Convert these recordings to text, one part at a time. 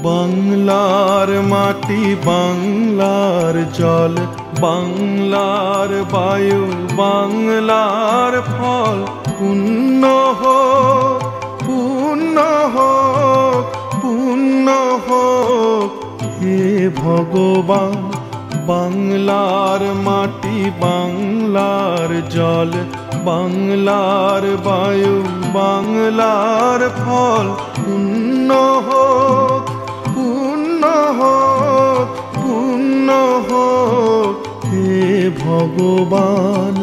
বাংলার মাটি বাংলার জল বাংলার বায়ু বাংলার ফল পুণ্য হোক পুণ্য হোক পুণ্য হোক হে ভগবান। বাংলার মাটি বাংলার জল বাংলার বায়ু বাংলার ফল পুণ্য হোক পুণ্য হোক পুণ্য হোক হে ভগবান।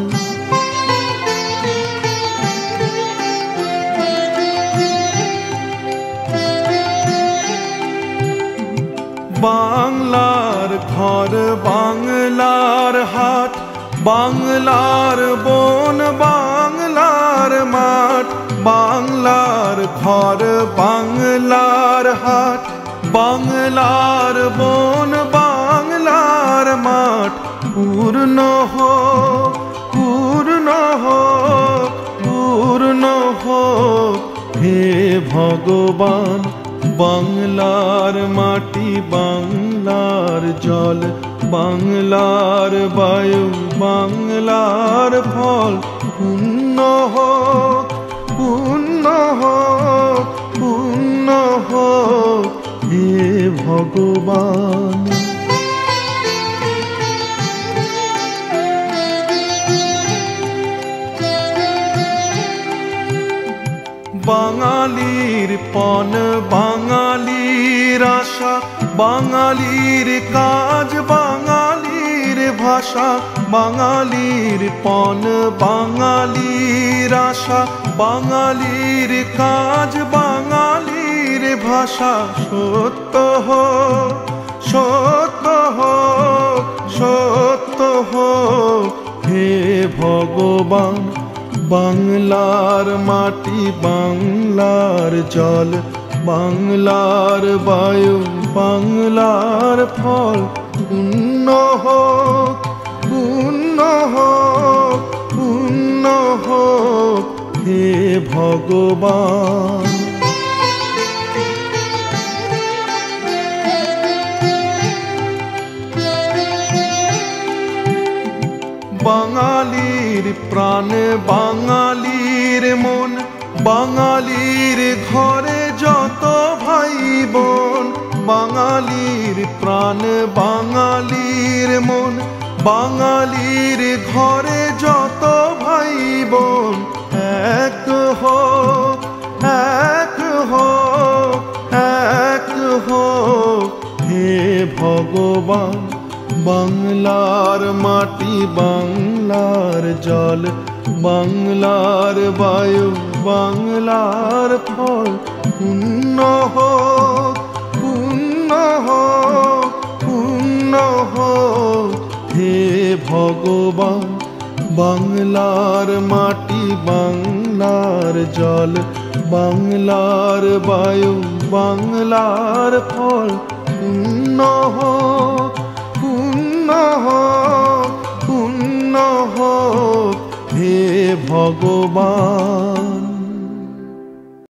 বাংলার ঘর বাংলার হাট বাংলার বন বাংলার মাঠ বাংলার ঘর বাংলার হাট বাংলার বন বাংলার মাঠ পূর্ণ হোক পূর্ণ হোক পূর্ণ হোক হে ভগবান। বাংলার মাটি বাংলার জল বাংলার বায়ু বাংলার ফল পুণ্য হোক পুণ্য হোক পুণ্য হোক হে ভগবান। বাঙালির পণ বাঙালির আশা বাঙালির কাজ বাঙালির ভাষা বাঙালির পণ বাঙালির আশা বাঙালির কাজ বাঙালির ভাষা সত্য হোক সত্য হোক সত্য হোক হে ভগবান। বাংলার মাটি বাংলার জল বাংলার বায়ু বাংলার ফল পুণ্য হোক পুণ্য হোক পুণ্য হোক হে ভগবান। বাঙালির প্রাণ বাঙালির মন বাঙালির ঘরে যত ভাই বোন বাঙালির প্রাণ বাঙালির মন বাঙালির ঘরে যত ভাই বোন এক হোক এক হোক এক হোক হে ভগবান। বাংলার মাটি বাংলার জল বাংলার বায়ু বাংলার ফল পুণ্য হোক পুণ্য হোক পুণ্য হোক হে ভগবান। বাংলার মাটি বাংলার জল বাংলার বায়ু বাংলার ফল পুণ্য হোক পুণ্য হোক পুণ্য হোক হে ভগবান।